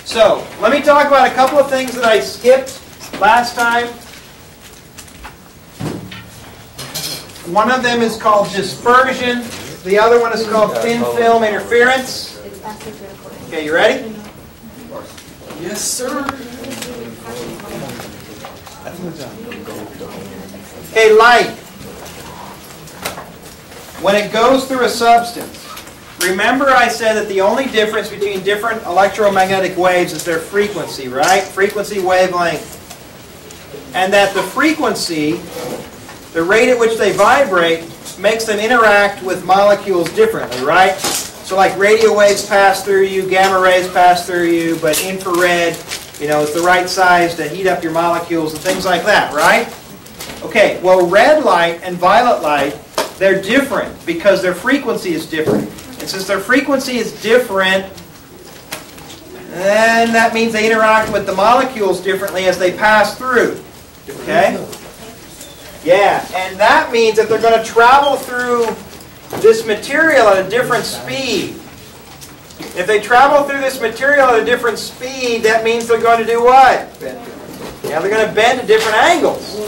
So, let me talk about a couple of things that I skipped last time. One of them is called dispersion. The other one is called thin film interference. Okay, you ready? Yes, sir. Okay, light. When it goes through a substance, remember I said that the only difference between different electromagnetic waves is their frequency, right? Frequency, wavelength. And that the frequency, the rate at which they vibrate, makes them interact with molecules differently, right? So like radio waves pass through you, gamma rays pass through you, but infrared, it's the right size to heat up your molecules and things like that, right? Okay, well, red light and violet light, they're different because their frequency is different. And since their frequency is different, then that means they interact with the molecules differently as they pass through. Okay? Yeah, and that means that they're going to travel through this material at a different speed. If they travel through this material at a different speed, that means they're going to do what? Yeah, they're going to bend at different angles.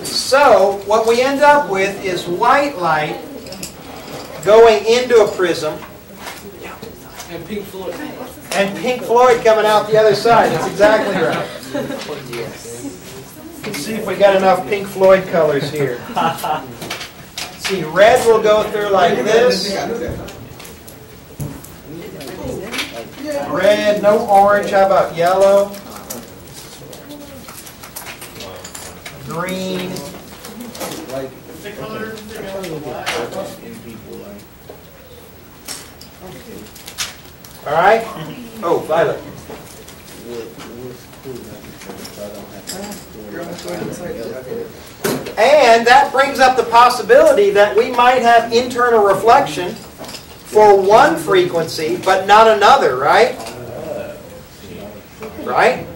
So, what we end up with is white light going into a prism. And Pink Floyd. And Pink Floyd coming out the other side. That's exactly right. Let's see if we got enough Pink Floyd colors here. See, red will go through like this. Red, no orange. How about yellow? Green. All right. Oh, violet. And that brings up the possibility that we might have internal reflection for one frequency, but not another, right? Right?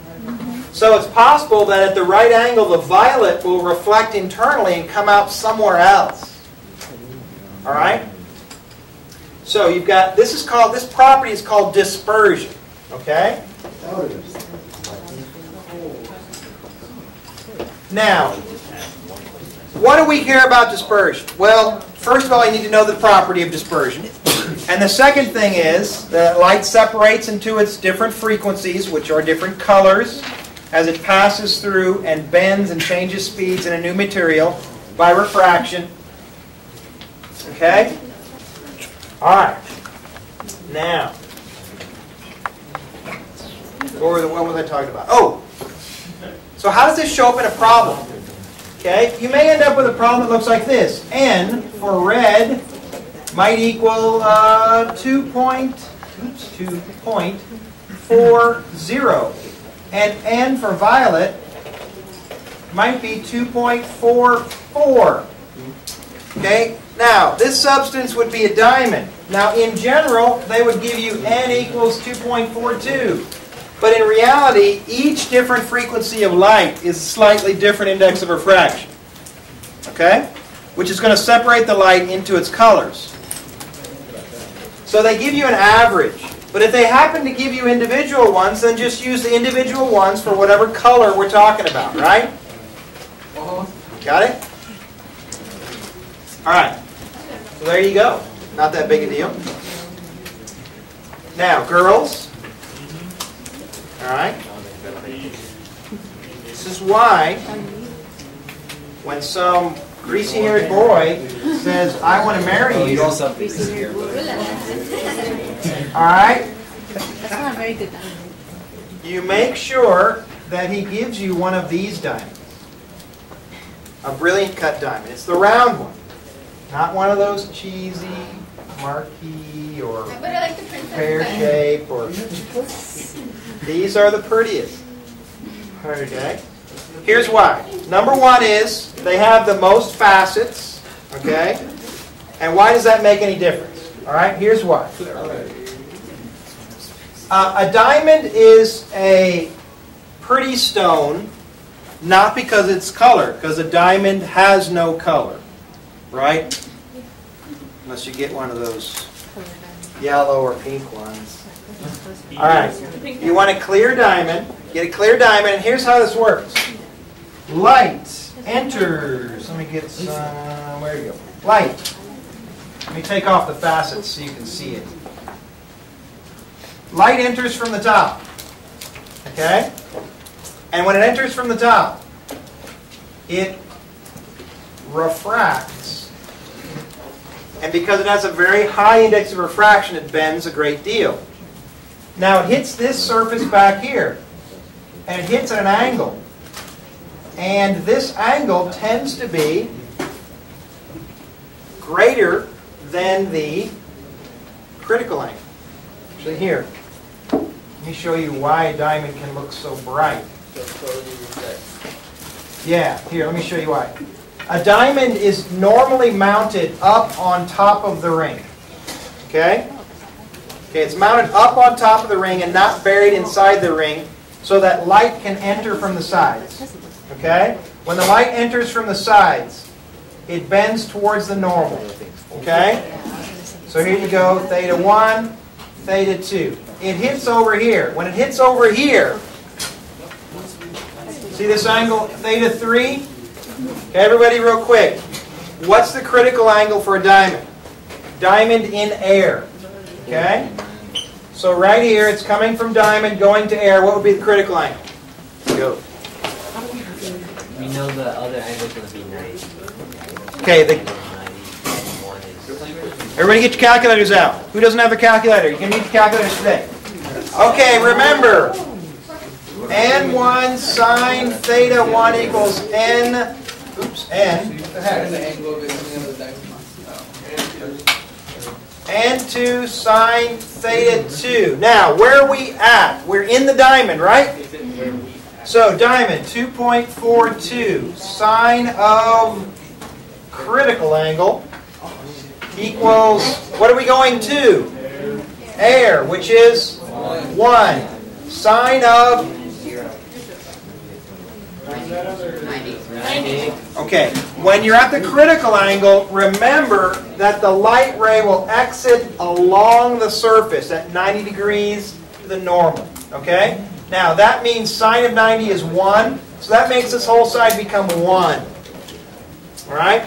So it's possible that at the right angle, the violet will reflect internally and come out somewhere else. All right? So you've got, this property is called dispersion. Okay? Now, what do we care about dispersion? Well, first of all, you need to know the property of dispersion. And the second thing is that light separates into its different frequencies, which are different colors, as it passes through and bends and changes speeds in a new material by refraction. Okay? All right. Now, what was I talking about? Oh! So how does this show up in a problem? Okay? You may end up with a problem that looks like this. N for red might equal 2.40. And N for violet might be 2.44. Okay? Now, this substance would be a diamond. Now, in general, they would give you N equals 2.42. But in reality, each different frequency of light is a slightly different index of refraction. Okay? Which is going to separate the light into its colors. So they give you an average. But if they happen to give you individual ones, then just use the individual ones for whatever color we're talking about, right? Got it? All right. So there you go. Not that big a deal. Now, girls. All right. This is why when some greasy-haired boy says, "I want to marry you," all right, That's not a very good diamond. you make sure that he gives you one of these diamonds. A brilliant cut diamond. It's the round one. Not one of those cheesy marquee or pear shape or... These are the prettiest. Okay? Here's why. Number one is they have the most facets. Okay? And why does that make any difference? All right? Here's why. A diamond is a pretty stone, not because it's colored, because a diamond has no color. Right? Unless you get one of those yellow or pink ones. All right. You want a clear diamond. Get a clear diamond, and here's how this works. Light enters. Let me get some. Where you go? Light. Let me take off the facets so you can see it. Light enters from the top. Okay? And when it enters from the top, it refracts. And because it has a very high index of refraction, it bends a great deal. Now it hits this surface back here, and it hits at an angle. And this angle tends to be greater than the critical angle. Actually, here, let me show you why a diamond can look so bright. Yeah, here, let me show you why. A diamond is normally mounted up on top of the ring. Okay? Okay, it's mounted up on top of the ring and not buried inside the ring so that light can enter from the sides. Okay? When the light enters from the sides, it bends towards the normal. Okay? So here you go, theta 1, theta 2. It hits over here. When it hits over here, see this angle, theta 3? Okay, everybody real quick. What's the critical angle for a diamond? Diamond in air. Okay? So right here, it's coming from diamond, going to air. What would be the critical angle? Go. We know the other angle is going to be 90. Okay, everybody get your calculators out. Who doesn't have a calculator? You're going to need calculators today. Okay, remember, n1 sine theta 1 equals n, n, n2 sine theta 2. Now, where are we at? We're in the diamond, right? So, diamond, 2.42 sine of critical angle equals, what are we going to? Air, which is 1. Sine of 90. Okay, when you're at the critical angle, remember that the light ray will exit along the surface at 90 degrees to the normal. Okay? Now, that means sine of 90 is 1, so that makes this whole side become 1. All right?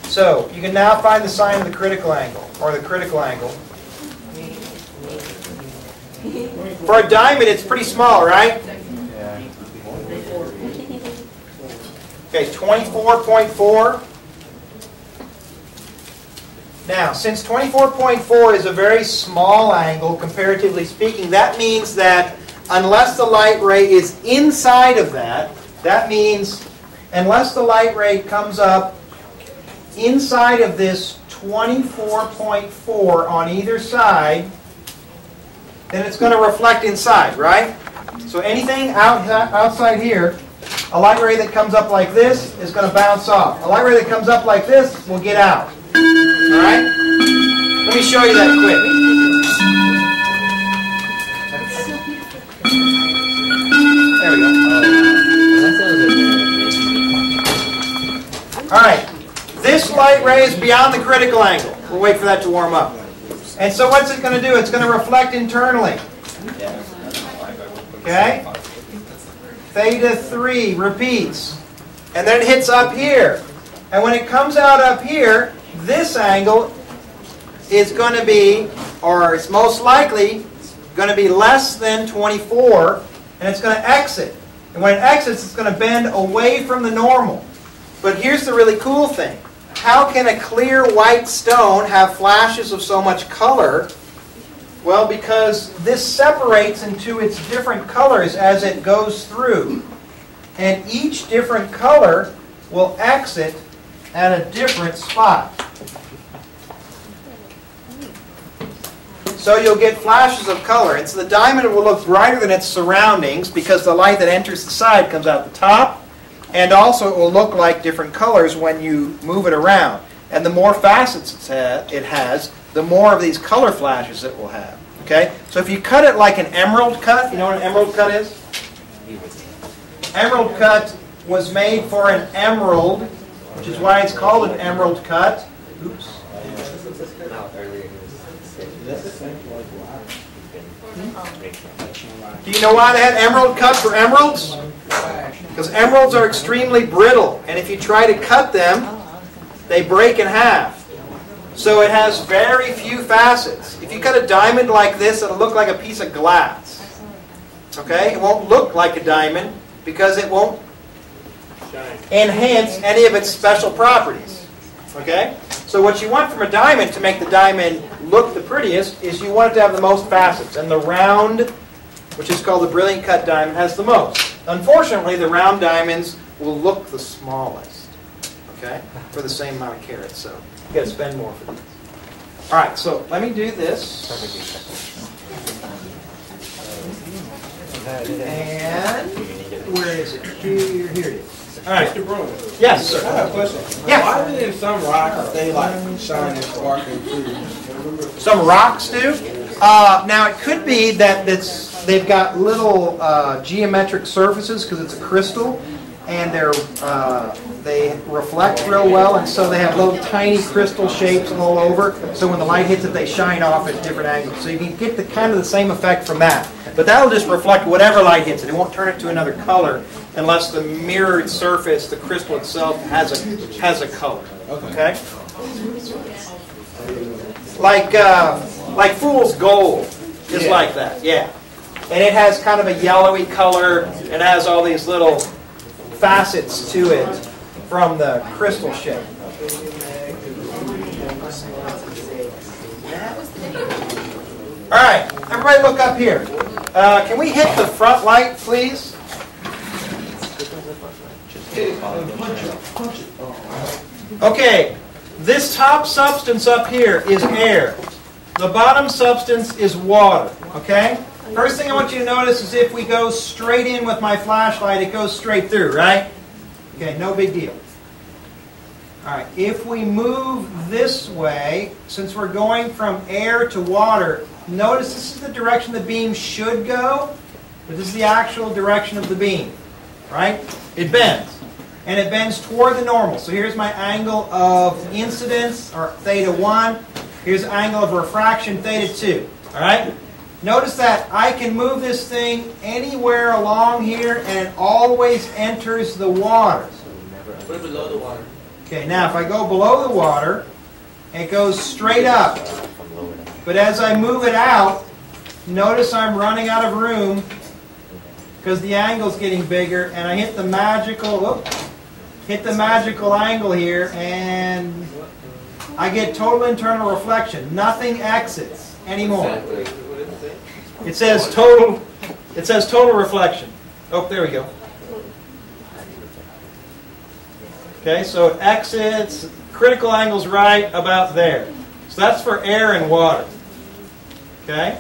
So, you can now find the sine of the critical angle, or the critical angle. For a diamond, it's pretty small, right? Okay, 24.4. Now, since 24.4 is a very small angle, comparatively speaking, that means that unless the light ray is inside of that, that means unless the light ray comes up inside of this 24.4 on either side, then it's going to reflect inside, right? So anything outside here, a light ray that comes up like this is going to bounce off. A light ray that comes up like this will get out. All right? Let me show you that quick. There we go. All right. This light ray is beyond the critical angle. We'll wait for that to warm up. And so what's it going to do? It's going to reflect internally. Okay? Theta 3 repeats. And then it hits up here. And when it comes out up here, this angle is going to be, or it's most likely, going to be less than 24. And it's going to exit. And when it exits, it's going to bend away from the normal. But here's the really cool thing. How can a clear white stone have flashes of so much color? Well, because this separates into its different colors as it goes through. And each different color will exit at a different spot. So you'll get flashes of color. And so the diamond will look brighter than its surroundings because the light that enters the side comes out the top. And also it will look like different colors when you move it around. And the more facets it has, the more of these color flashes it will have. Okay? So if you cut it like an emerald cut, you know what an emerald cut is? Emerald cut was made for an emerald, which is why it's called an emerald cut. Oops. Do you know why they had emerald cut for emeralds? Because emeralds are extremely brittle, and if you try to cut them, they break in half. So it has very few facets. If you cut a diamond like this, it'll look like a piece of glass. Okay? It won't look like a diamond because it won't enhance any of its special properties. Okay? So what you want from a diamond to make the diamond look the prettiest is you want it to have the most facets. And the round, which is called the brilliant cut diamond, has the most. Unfortunately, the round diamonds will look the smallest. Okay? For the same amount of carats. So you got to spend more for these. All right, so let me do this. And where is it? Here it is. All right. Mr. Broom, Yes, sir. I have a question. Yeah. Why do then some rocks stay like shining, sparkling too? Some rocks do. Now it could be that they've got little geometric surfaces because it's a crystal, and they reflect real well, and so they have little tiny crystal shapes all over. So when the light hits it, they shine off at different angles. So you can get the kind of the same effect from that. But that'll just reflect whatever light hits it. It won't turn it to another color unless the mirrored surface, the crystal itself, has a color. Okay? Like fool's gold is like that. Yeah. And it has kind of a yellowy color. It has all these little facets to it from the crystal shape. All right, everybody look up here. Can we hit the front light, please? Okay, this top substance up here is air. The bottom substance is water, okay? First thing I want you to notice is if we go straight in with my flashlight, it goes straight through, right? Okay, no big deal. All right, if we move this way, since we're going from air to water, notice this is the direction the beam should go, but this is the actual direction of the beam, right? It bends, and it bends toward the normal. So here's my angle of incidence, or theta 1. Here's the angle of refraction, theta 2, all right? Notice that I can move this thing anywhere along here, and it always enters the water. Put it below the water. Okay, now if I go below the water, it goes straight up. But as I move it out, notice I'm running out of room because the angle's getting bigger, and I hit the magical angle here, and I get total internal reflection. Nothing exits anymore. It says total reflection. Oh, there we go. Okay, so it exits, critical angle's right about there. So that's for air and water. Okay?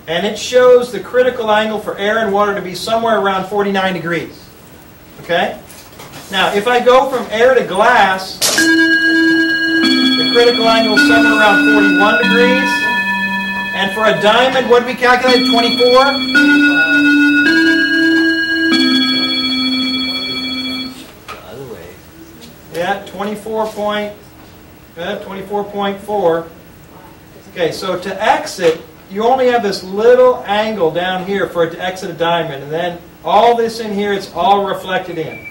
And it shows the critical angle for air and water to be somewhere around 49 degrees. Okay? Now, if I go from air to glass, the critical angle is somewhere around 41 degrees. And for a diamond, what did we calculate? 24? Yeah, 24.4. Okay, so to exit, you only have this little angle down here for it to exit a diamond, and then all this in here, it's all reflected in.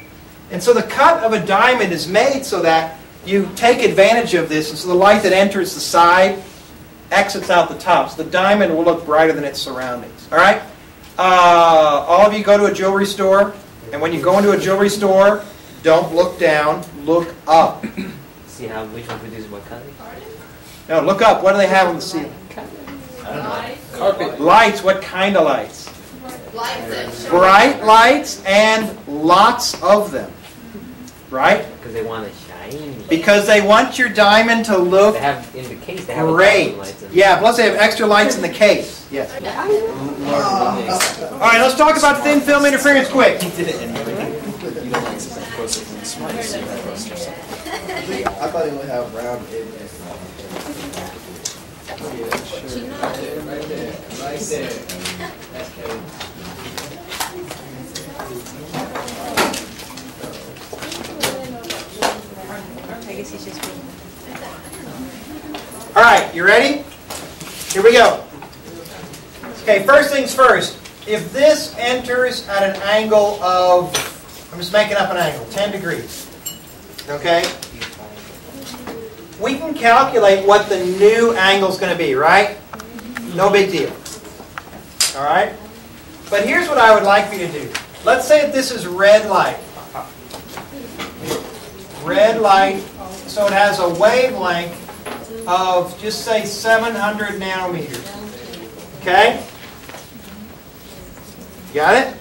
And so the cut of a diamond is made so that you take advantage of this, and so the light that enters the side exits out the top. So the diamond will look brighter than its surroundings. All right? All of you go to a jewelry store, and when you go into a jewelry store, don't look down, look up. See how which one produces what color? No, look up. What do they have on the ceiling? I don't know. Carpet. Lights. What kind of lights? Lights. Bright lights and lots of them. Right? Because they want to shine. Because they want your diamond to look They have in the case. They have great. lights in it. Yeah, plus they have extra lights in the case. Yes. All right, let's talk about thin film interference quick. I thought it would have round edges. Right there. Right there. That's Kevin. I guess he's just being... All right, you ready? Here we go. Okay, first things first. If this enters at an angle of, I'm just making up an angle, 10 degrees. Okay? We can calculate what the new angle is going to be, right? No big deal. All right? But here's what I would like for you to do. Let's say that this is red light. Red light, so it has a wavelength of, just say, 700 nanometers. Okay? Got it?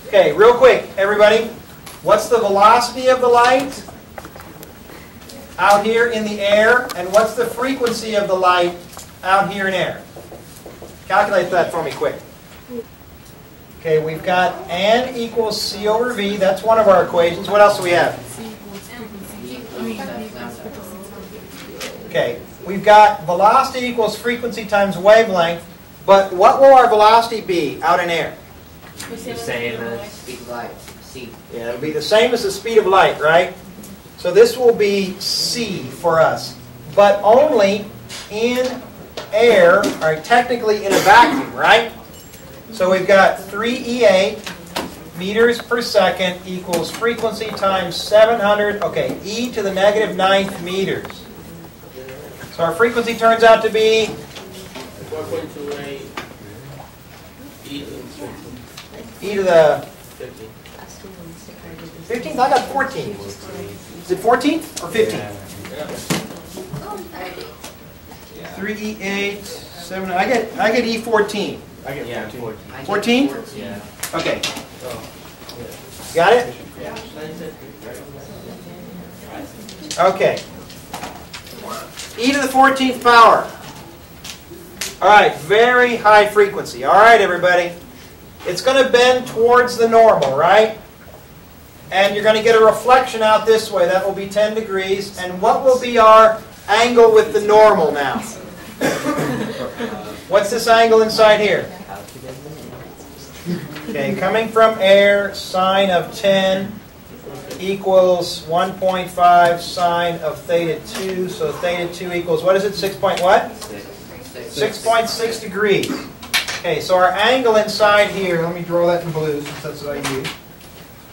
Okay, real quick, everybody. What's the velocity of the light out here in the air? And what's the frequency of the light out here in air? Calculate that for me quick. Okay, we've got N equals C over V. That's one of our equations. What else do we have? Okay, we've got velocity equals frequency times wavelength. But what will our velocity be out in air? The same as speed of light, c. Yeah, it'll be the same as the speed of light, right? So this will be c for us. But only in air, or technically in a vacuum, right? So we've got 3e8 meters per second equals frequency times 700, okay, e to the negative 9th meters. So our frequency turns out to be 4.28 e to the 50. 15th? I got 14. Is it 14 or 15? 3e8, 7. I get e14. I get 14. 14? Yeah. Okay. Got it? Okay. E to the 14th power. All right, very high frequency. All right, everybody. It's going to bend towards the normal, right? And you're going to get a reflection out this way. That will be 10 degrees. And what will be our angle with the normal now? What's this angle inside here? Okay, coming from air, sine of 10 equals 1.5 sine of theta 2. So theta 2 equals, what is it? 6 point what? 6.6 degrees. Okay, so our angle inside here, let me draw that in blue since that's what I use.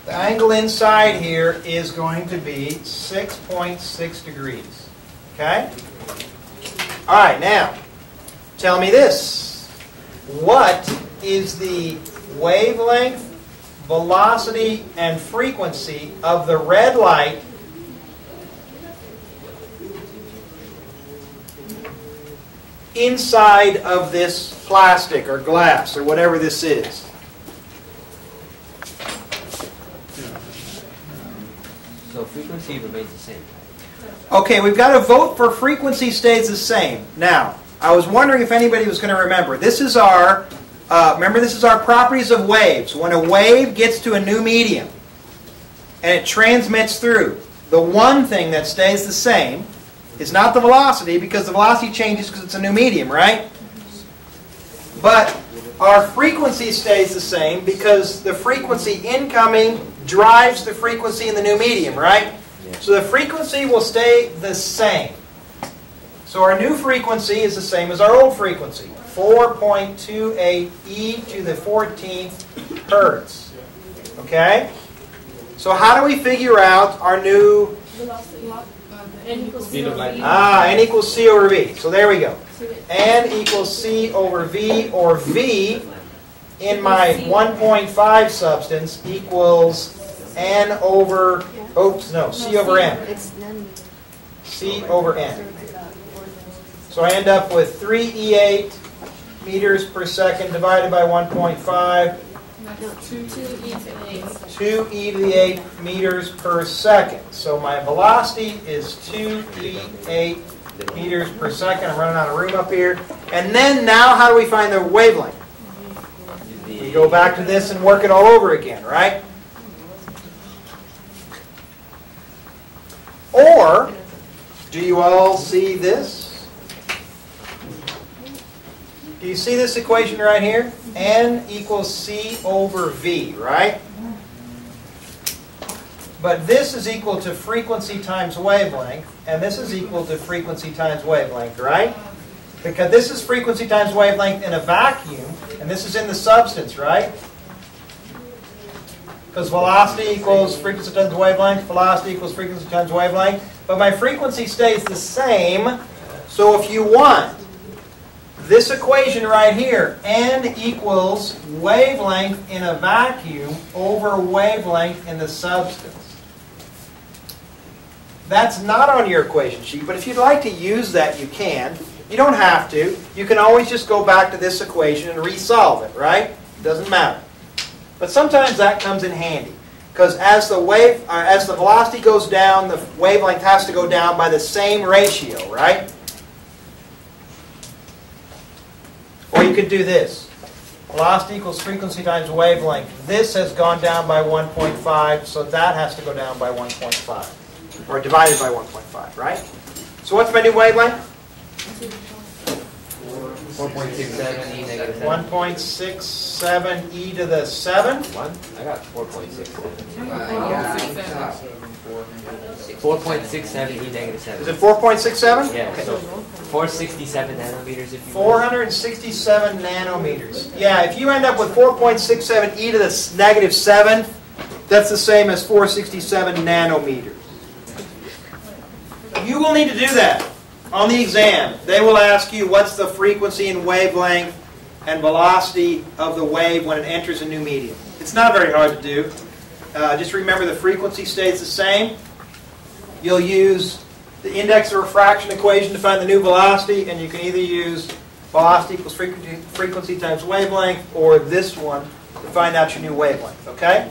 The angle inside here is going to be 6.6 degrees. Okay? All right, now, tell me this. What is the wavelength, velocity, and frequency of the red light inside of this plastic or glass or whatever this is? So frequency remains the same. Okay, we've got to vote for frequency stays the same. Now, I was wondering if anybody was going to remember. This is our, remember this is our properties of waves. When a wave gets to a new medium and it transmits through, the one thing that stays the same is not the velocity, because the velocity changes because it's a new medium, right? But our frequency stays the same because the frequency incoming drives the frequency in the new medium, right? So the frequency will stay the same. So our new frequency is the same as our old frequency, 4.28 e to the 14th hertz. Okay? So how do we figure out our new... N equals C over V. N equals C over V. So there we go. N equals C over V, or V in my 1.5 substance equals N over, oops, no, C over N. C over N. So I end up with 3e8 meters per second divided by 1.5. 2e to the 8 meters per second. So my velocity is 2e8 meters per second. I'm running out of room up here. And then now how do we find the wavelength? We go back to this and work it all over again, right? Or, do you all see this? Do you see this equation right here? N equals C over V, right? But this is equal to frequency times wavelength, and this is equal to frequency times wavelength, right? Because this is frequency times wavelength in a vacuum, and this is in the substance, right? Because velocity equals frequency times wavelength, velocity equals frequency times wavelength. But my frequency stays the same, so if you want this equation right here, n equals wavelength in a vacuum over wavelength in the substance. That's not on your equation sheet, but if you'd like to use that, you can. You don't have to. You can always just go back to this equation and resolve it, right? It doesn't matter. But sometimes that comes in handy, because as the velocity goes down, the wavelength has to go down by the same ratio, right? Or you could do this. Velocity equals frequency times wavelength. This has gone down by 1.5, so that has to go down by 1.5. Or divided by 1.5, right? So what's my new wavelength? 4.67 e negative 7. 1.67 e to the 7. One? I got 4.67. 4.67 e negative 7. Is it 4.67? Yeah, so 467 nanometers if you 467 nanometers. Yeah, if you end up with 4.67 e to the negative 7, that's the same as 467 nanometers. You will need to do that on the exam. They will ask you what's the frequency and wavelength and velocity of the wave when it enters a new medium. It's not very hard to do. Just remember the frequency stays the same. You'll use the index of refraction equation to find the new velocity, and you can either use velocity equals frequency times wavelength or this one to find out your new wavelength. Okay?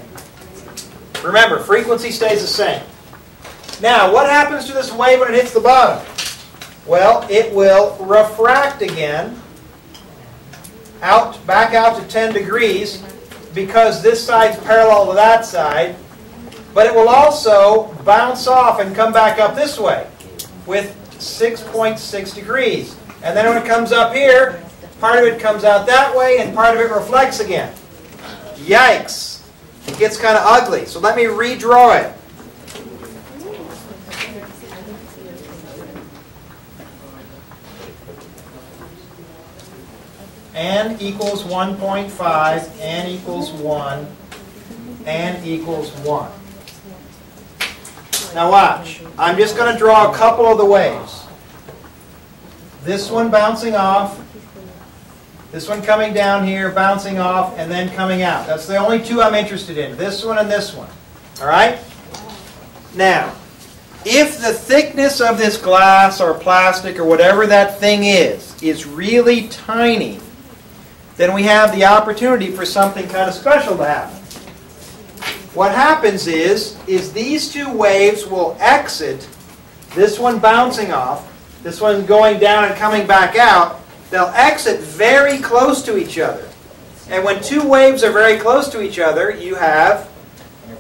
Remember, frequency stays the same. Now, what happens to this wave when it hits the bottom? Well, it will refract again, back out to 10 degrees, because this side's parallel to that side. But it will also bounce off and come back up this way with 6.6 degrees. And then when it comes up here, part of it comes out that way and part of it reflects again. Yikes! It gets kind of ugly. So let me redraw it. N equals 1.5, N equals 1, N equals 1. Now watch. I'm just going to draw a couple of the waves. This one bouncing off, this one coming down here, bouncing off, and then coming out. That's the only two I'm interested in, this one and this one. All right? Now, if the thickness of this glass or plastic or whatever that thing is really tiny, then we have the opportunity for something kind of special to happen. What happens is these two waves will exit, this one bouncing off, this one going down and coming back out. They'll exit very close to each other. And when two waves are very close to each other, you have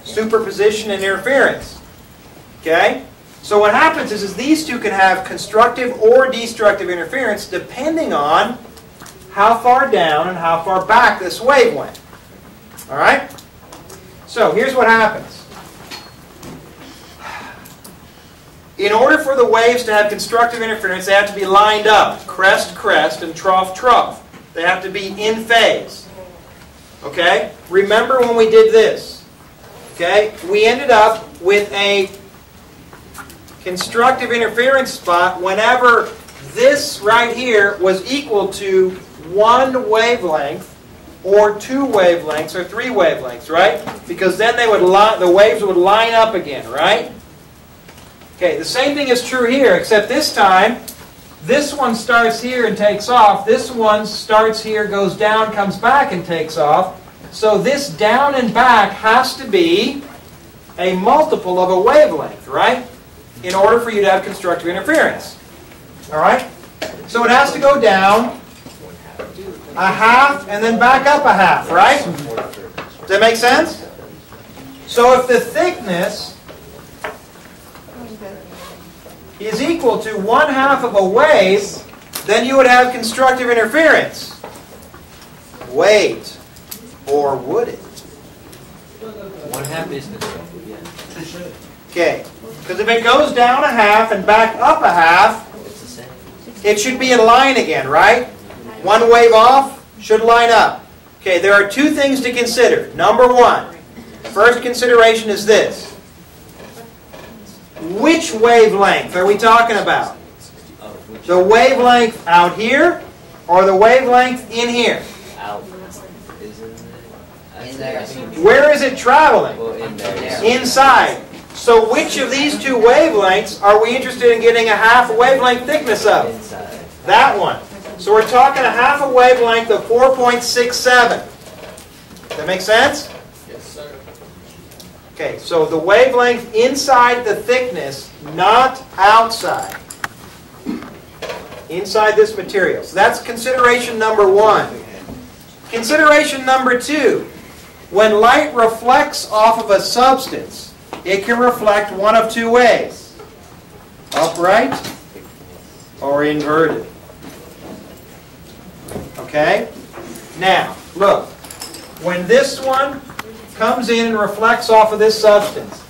superposition and interference. Okay? So what happens is these two can have constructive or destructive interference depending on how far down and how far back this wave went. All right? So here's what happens. In order for the waves to have constructive interference, they have to be lined up, crest, crest, and trough, trough. They have to be in phase. Okay? Remember when we did this. Okay? We ended up with a constructive interference spot whenever this right here was equal to one wavelength or two wavelengths or three wavelengths, right? Because then they would the waves would line up again, right? Okay, the same thing is true here, except this time this one starts here and takes off. This one starts here, goes down, comes back and takes off. So this down and back has to be a multiple of a wavelength, right? In order for you to have constructive interference. All right? So it has to go down a half and then back up a half, right? Does that make sense? So if the thickness is equal to 1/2 of a wave, then you would have constructive interference. Wait, or would it? 1/2 is constructive, yeah. Okay, because if it goes down a half and back up a half, It's the same. it should be in line again, right? One wave off should line up. Okay, there are two things to consider. Number one, first consideration is this. Which wavelength are we talking about? The wavelength out here or the wavelength in here? Out. Isn't it? In there. Where is it traveling? Well, in there. Inside. So which of these two wavelengths are we interested in getting a half a wavelength thickness of? Inside. That one. So we're talking a half a wavelength of 4.67. Does that make sense? Yes, sir. Okay, so the wavelength inside the thickness, not outside. Inside this material. So that's consideration number one. Consideration number two. When light reflects off of a substance, it can reflect one of two ways. Upright or inverted. Okay? Now, look. When this one comes in and reflects off of this substance,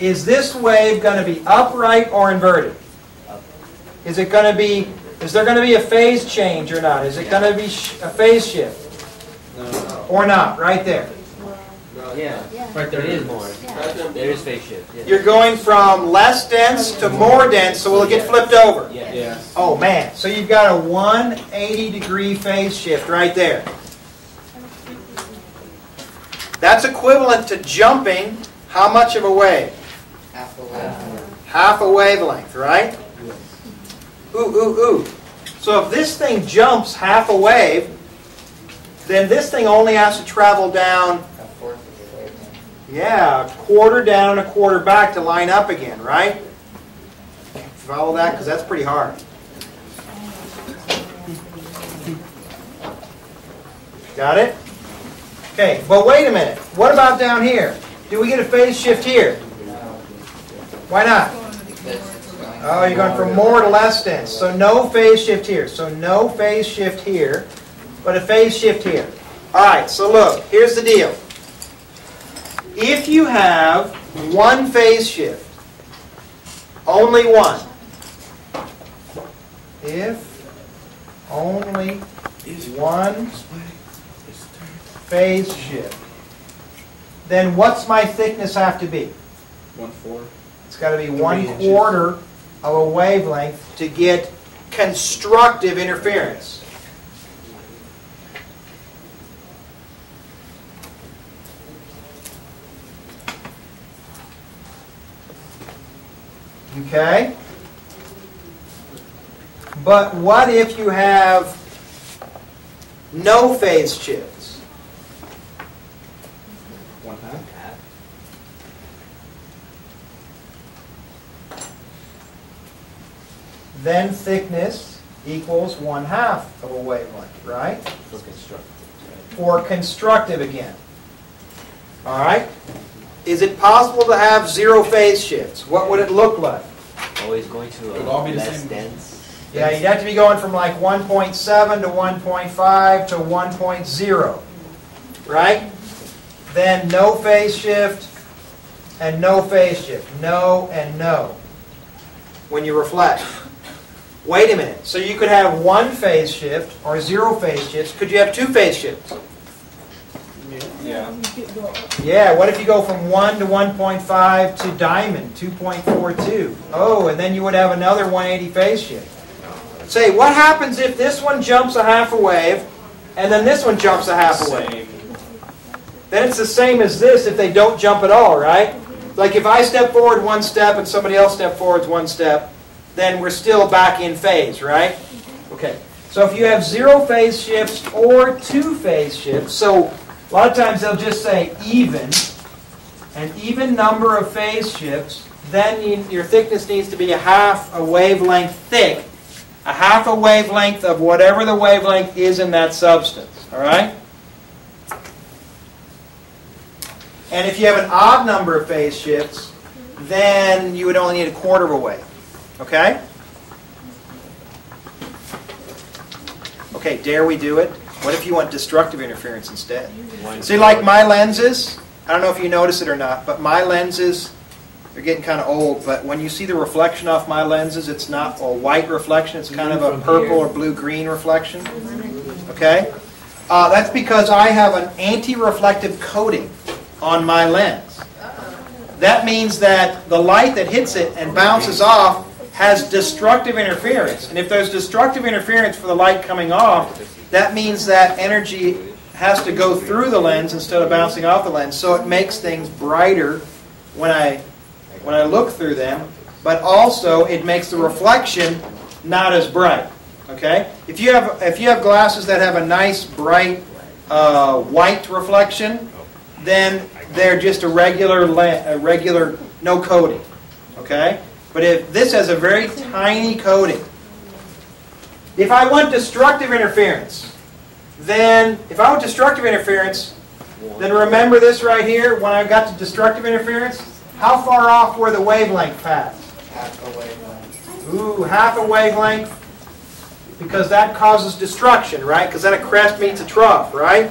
is this wave going to be upright or inverted? Is there going to be a phase change or not? Is it going to be a phase shift? No. Or not? Right there. Yeah. Right there. It is more. There is phase shift. Yeah. You're going from less dense to more dense, so will it get flipped over? Yeah. Yeah. Oh man, so you've got a 180-degree phase shift right there. That's equivalent to jumping how much of a wave? Half a wavelength. Half a wavelength, right? Ooh, ooh, ooh. So if this thing jumps half a wave, then this thing only has to travel down, A fourth of the wavelength. yeah, a quarter down and a quarter back to line up again, right? Follow that? Because that's pretty hard. Got it? Okay, but wait a minute. What about down here? Do we get a phase shift here? Why not? Oh, you're going from more to less dense. So no phase shift here. So no phase shift here, but a phase shift here. All right, so look, here's the deal. If you have one phase shift, only one. If only one phase shift, then what's my thickness have to be? 1/4. It's got to be 3 1/4 of a wavelength to get constructive interference. Okay? But what if you have no phase shifts? 1/2. Then thickness equals 1/2 of a wavelength, right? For constructive. For constructive again. All right? Is it possible to have zero phase shifts? What would it look like? Always going to It would all be the less same. dense. Yeah, you'd have to be going from like 1.7 to 1.5 to 1.0, right? Then no phase shift and no phase shift. No and no when you reflect. Wait a minute. So you could have one phase shift or zero phase shifts. Could you have two phase shifts? Yeah. Yeah, what if you go from 1 to 1.5 to diamond, 2.42? Oh, and then you would have another 180 phase shift. Say, what happens if this one jumps a half a wave, and then this one jumps a half a wave? Then it's the same as this if they don't jump at all, right? Like if I step forward one step and somebody else step forward one step, then we're still back in phase, right? Okay, so if you have zero phase shifts or two phase shifts, so a lot of times they'll just say even, an even number of phase shifts, then your thickness needs to be a half a wavelength thick, a half a wavelength of whatever the wavelength is in that substance, all right? And if you have an odd number of phase shifts, then you would only need a quarter of a wave, okay? Okay, dare we do it? What if you want destructive interference instead? See, like my lenses, I don't know if you notice it or not, but my lenses They're getting kind of old, but when you see the reflection off my lenses, it's not a white reflection, it's kind of a purple or blue-green reflection. Okay? That's because I have an anti-reflective coating on my lens. That means that the light that hits it and bounces off has destructive interference. And if there's destructive interference for the light coming off, that means that energy has to go through the lens instead of bouncing off the lens. So it makes things brighter when I look through them, but also it makes the reflection not as bright. Okay? If you have glasses that have a nice bright white reflection, then they're just a regular no coating. Okay? But if this has a very tiny coating, if I want destructive interference, then remember this right here. When I got to destructive interference, how far off were the wavelength paths? Half a wavelength. Ooh, half a wavelength, because that causes destruction, right? Because then a crest meets a trough, right?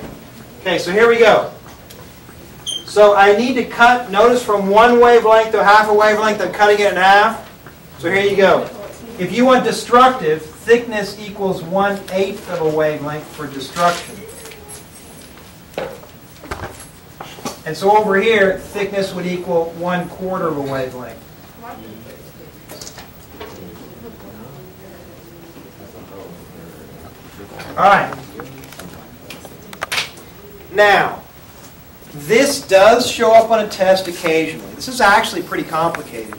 Okay, so here we go. So I need to cut, notice from one wavelength to half a wavelength, I'm cutting it in half. So here you go. If you want destructive, thickness equals 1/8 of a wavelength for destruction. And so over here, thickness would equal 1/4 of a wavelength. All right. Now, this does show up on a test occasionally. This is actually pretty complicated.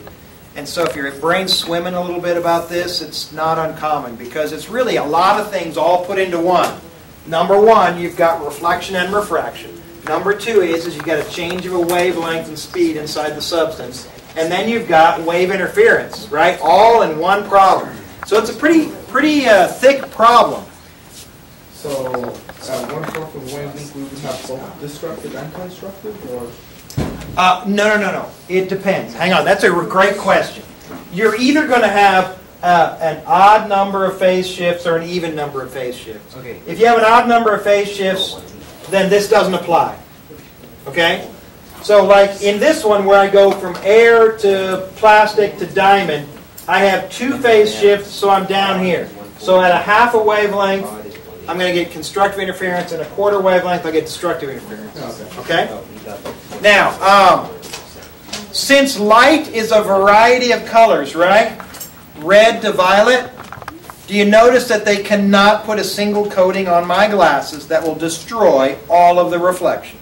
And so if your brain's swimming a little bit about this, it's not uncommon because it's really a lot of things all put into one. Number one, you've got reflection and refraction. Number two is you've got a change of a wavelength and speed inside the substance. And then you've got wave interference, right? All in one problem. So it's a pretty thick problem. So, at one fourth of wavelength, we would have both destructive and constructive, or? No. It depends. Hang on. That's a great question. You're either going to have an odd number of phase shifts or an even number of phase shifts. Okay. If you have an odd number of phase shifts, then this doesn't apply. Okay? So like in this one where I go from air to plastic to diamond, I have 2 phase shifts, so I'm down here. So at a half a wavelength, I'm going to get constructive interference, and a quarter wavelength, I get destructive interference. Okay? Now, since light is a variety of colors, right? Red to violet, do you notice that they cannot put a single coating on my glasses that will destroy all of the reflection?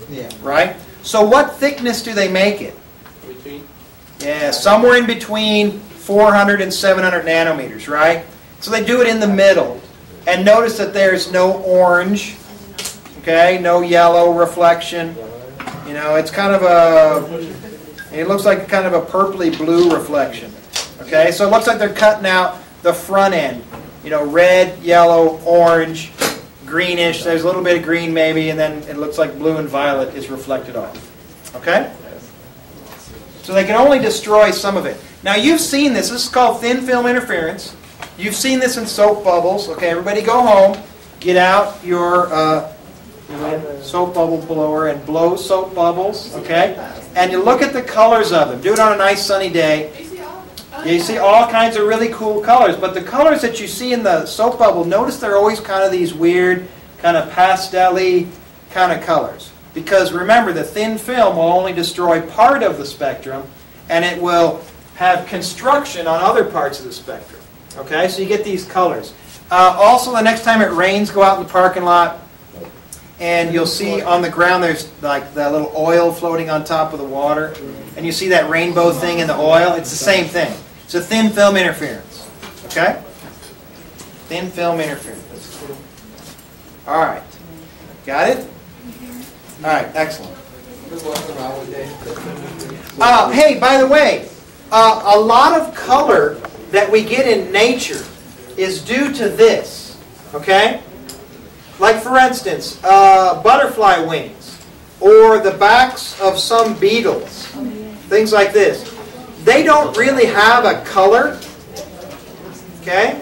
Yeah. Right? So what thickness do they make it? Between. Yeah, somewhere in between 400 and 700 nanometers, right? So they do it in the middle. And notice that there's no orange, okay, no yellow reflection. You know, it's kind of it looks like kind of a purpley blue reflection. Okay, so it looks like they're cutting out the front end. You know, red, yellow, orange, greenish. There's a little bit of green maybe, and then it looks like blue and violet is reflected off. Okay? So they can only destroy some of it. Now you've seen this. This is called thin film interference. You've seen this in soap bubbles. Okay, everybody go home, get out your soap bubble blower and blow soap bubbles, okay? And you look at the colors of them. Do it on a nice sunny day. You see all kinds of really cool colors, but the colors that you see in the soap bubble, notice they're always kind of these weird, kind of pastel-y kind of colors. Because remember, the thin film will only destroy part of the spectrum, and it will have construction on other parts of the spectrum. Okay, so you get these colors. Also, the next time it rains, go out in the parking lot, and you'll see on the ground there's like that little oil floating on top of the water, and you see that rainbow thing in the oil. It's the same thing. It's a thin film interference. Okay? Thin film interference. All right. Got it? All right, excellent. Hey, by the way, a lot of color that we get in nature is due to this, okay? Like for instance, butterfly wings, or the backs of some beetles, things like this. They don't really have a color, okay?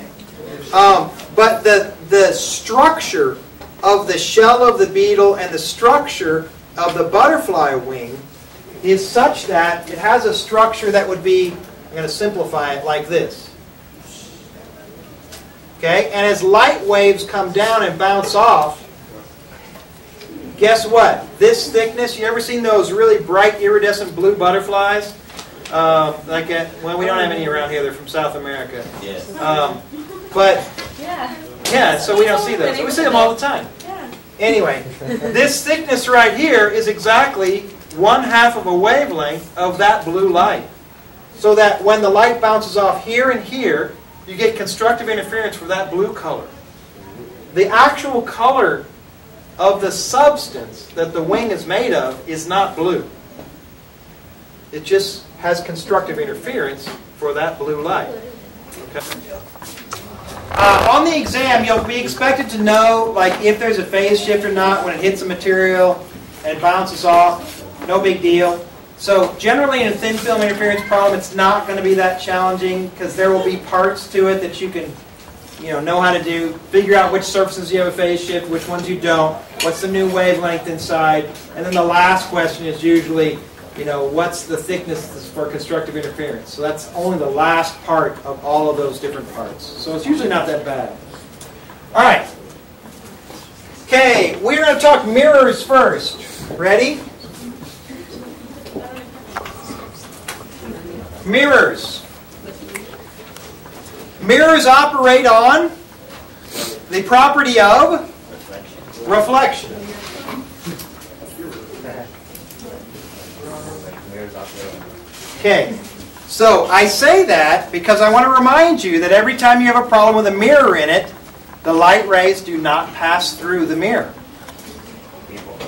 But the structure of the shell of the beetle and the structure of the butterfly wing is such that it has a structure that would be, I'm going to simplify it like this. Okay, and as light waves come down and bounce off, guess what? This thickness, you ever seen those really bright iridescent blue butterflies? Well, we don't have any around here. They're from South America. Yes. But, Yeah. so we don't see those. We see them all the time. Yeah. Anyway, this thickness right here is exactly 1/2 of a wavelength of that blue light. So that when the light bounces off here and here, you get constructive interference for that blue color. The actual color of the substance that the wing is made of is not blue. It just has constructive interference for that blue light. Okay. On the exam, you'll be expected to know like if there's a phase shift or not when it hits a material and it bounces off. No big deal. So generally in a thin film interference problem, it's not going to be that challenging because there will be parts to it that you can know how to do. Figure out which surfaces you have a phase shift, which ones you don't, what's the new wavelength inside, and then the last question is usually, what's the thickness for constructive interference. So that's only the last part of all of those different parts. So it's usually not that bad. All right. Okay, we're going to talk mirrors first. Ready? Mirrors. Mirrors operate on the property of reflection. Okay, so I say that because I want to remind you that every time you have a problem with a mirror in it, the light rays do not pass through the mirror.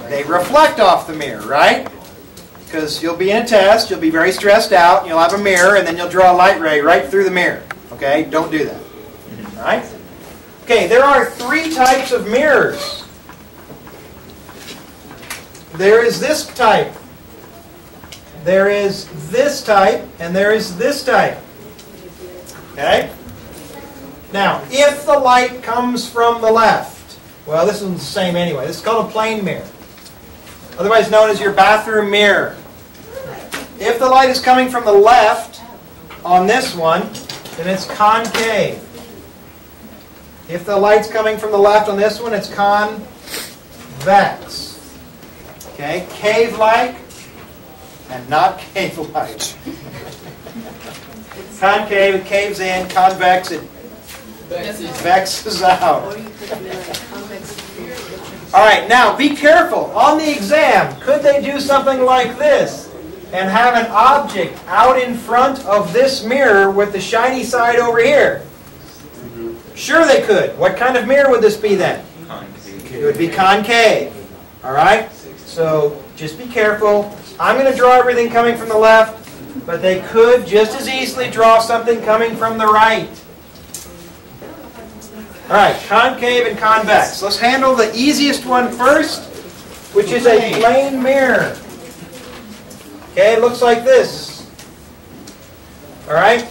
They reflect off the mirror, right? Because you'll be in a test, you'll be very stressed out, you'll have a mirror, and then you'll draw a light ray right through the mirror. Okay, don't do that. All right? Okay, there are 3 types of mirrors. There is this type. There is this type, and there is this type. Okay? Now, if the light comes from the left, well, this one's the same anyway. This is called a plane mirror, otherwise known as your bathroom mirror. If the light is coming from the left on this one, then it's concave. If the light's coming from the left on this one, it's convex. Okay, cave-like and not cave-like. Concave, it caves in. Convex, it vexes out. All right, now be careful. On the exam, could they do something like this and have an object out in front of this mirror with the shiny side over here? Sure they could. What kind of mirror would this be then? Concave. It would be concave. All right? So just be careful. I'm going to draw everything coming from the left, but they could just as easily draw something coming from the right. All right, concave and convex. Let's handle the easiest one first, which is a plane mirror. Okay, it looks like this. All right?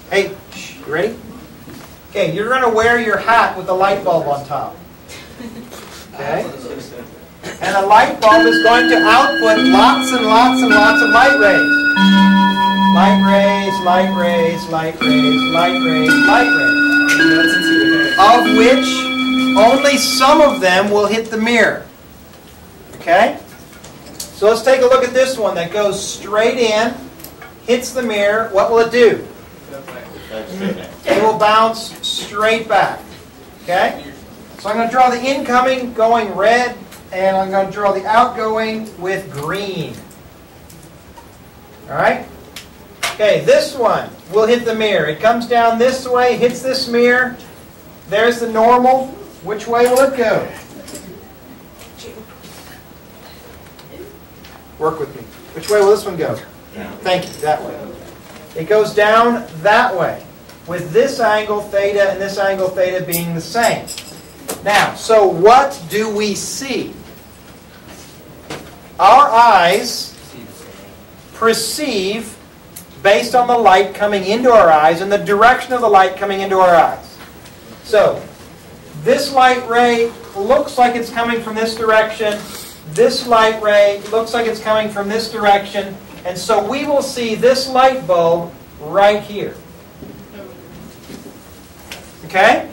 Hey, shh, you ready? Okay, you're going to wear your hat with the light bulb on top. Okay? And the light bulb is going to output lots and lots and lots of light rays. Light rays, light rays, light rays, light rays, light rays. Of which only some of them will hit the mirror. Okay? So let's take a look at this one that goes straight in, hits the mirror. What will it do? It will bounce straight back. Okay? So I'm going to draw the incoming going red, and I'm going to draw the outgoing with green. Alright? Okay, this one will hit the mirror. It comes down this way, hits this mirror. There's the normal. Which way will it go? Work with me. Which way will this one go? Thank you, that way. It goes down that way, with this angle theta and this angle theta being the same. Now, so what do we see? Our eyes perceive based on the light coming into our eyes and the direction of the light coming into our eyes. So, this light ray looks like it's coming from this direction. This light ray looks like it's coming from this direction. And so we will see this light bulb right here. Okay?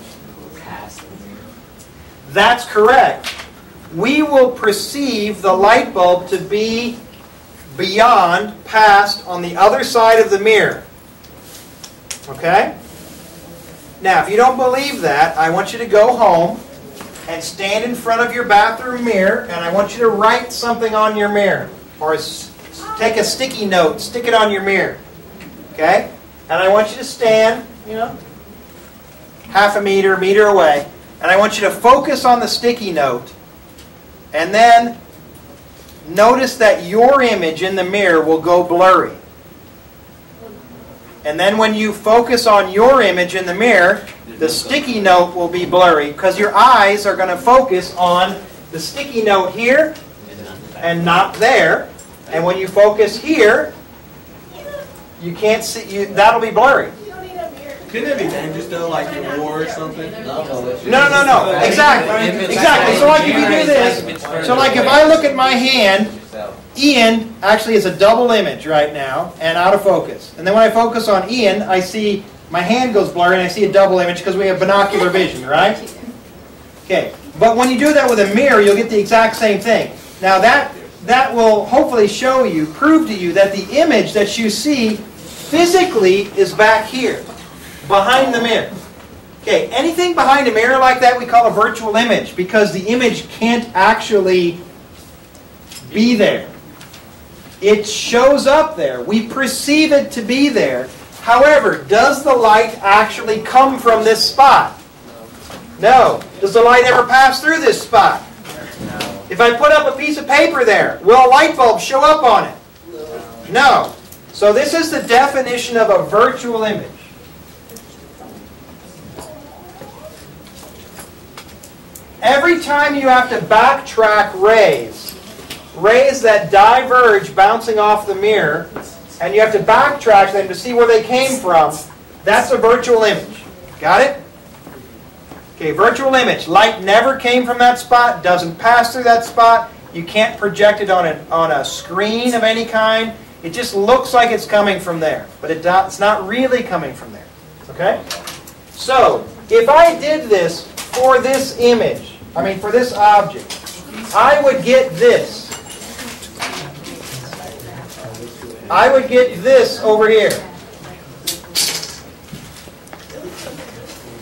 That's correct. We will perceive the light bulb to be beyond, past, on the other side of the mirror. Okay? Now, if you don't believe that, I want you to go home and stand in front of your bathroom mirror, and I want you to write something on your mirror. Or take a sticky note, stick it on your mirror. Okay? And I want you to stand, half a meter away, and I want you to focus on the sticky note, and then notice that your image in the mirror will go blurry. And then when you focus on your image in the mirror, the sticky note will be blurry because your eyes are going to focus on the sticky note here and not there. And when you focus here, you can't see, that'll be blurry. Couldn't it be dangerous though, like in war or something? No. Exactly. So like if you do this, so like if I look at my hand, Ian actually is a double image right now and out of focus. And then when I focus on Ian, I see my hand goes blurry and I see a double image because we have binocular vision, right? Okay. But when you do that with a mirror, you'll get the exact same thing. Now that will hopefully show you, prove to you that the image that you see physically is back here, behind the mirror. Okay, anything behind a mirror like that we call a virtual image because the image can't actually be there. It shows up there. We perceive it to be there. However, does the light actually come from this spot? No. Does the light ever pass through this spot? No. If I put up a piece of paper there, will a light bulb show up on it? No. So this is the definition of a virtual image. Every time you have to backtrack rays that diverge bouncing off the mirror, and you have to backtrack them to see where they came from, that's a virtual image. Got it? Okay, virtual image. Light never came from that spot, doesn't pass through that spot. You can't project it on a screen of any kind. It just looks like it's coming from there, but it's not really coming from there. Okay? So, if I did this for this image, for this object, I would get this. I would get this over here.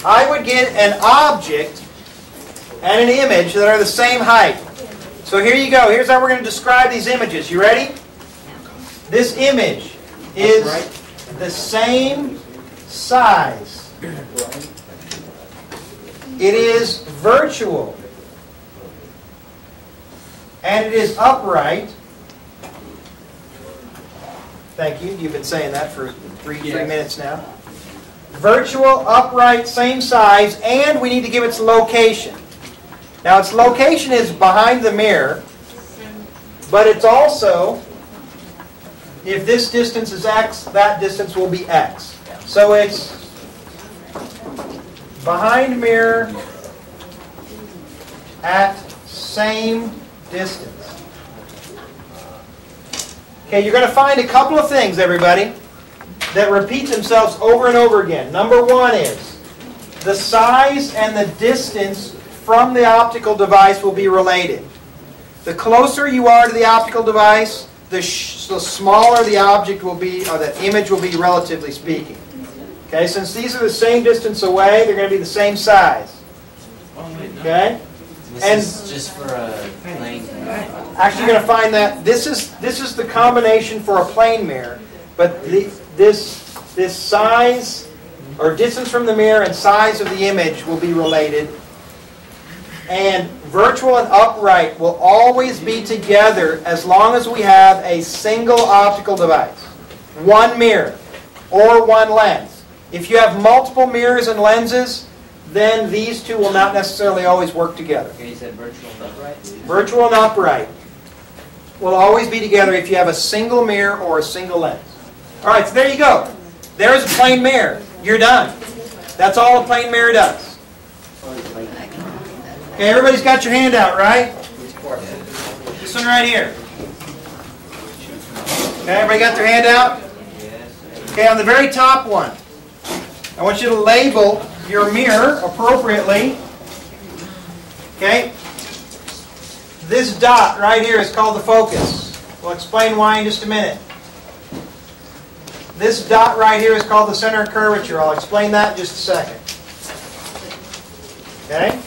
I would get an object and an image that are the same height. So here you go. Here's how we're going to describe these images. You ready? This image is the same size. It is virtual. And it is upright. Thank you. You've been saying that for three minutes now. Virtual, upright, same size, and we need to give its location. Now its location is behind the mirror, but it's also, if this distance is x, that distance will be x. So it's behind mirror at same distance. Okay, you're going to find a couple of things, everybody, that repeat themselves over and over again. Number one is the size and the distance from the optical device will be related. The closer you are to the optical device, the smaller the object will be, or the image will be, relatively speaking. Okay, since these are the same distance away, they're going to be the same size. Okay? This is just for a plane. Actually, you're going to find that this is the combination for a plane mirror, but this size or distance from the mirror and size of the image will be related. And virtual and upright will always be together as long as we have a single optical device, one mirror or one lens. If you have multiple mirrors and lenses, then these two will not necessarily always work together. Okay, you said virtual and upright? Virtual and upright will always be together if you have a single mirror or a single lens. All right, so there you go. There's a plane mirror. You're done. That's all a plane mirror does. Okay, everybody's got your hand out, right? This one right here. Okay, everybody got their hand out? Okay, on the very top one, I want you to label your mirror appropriately. Okay? This dot right here is called the focus. We'll explain why in just a minute. This dot right here is called the center of curvature. I'll explain that in just a second. Okay?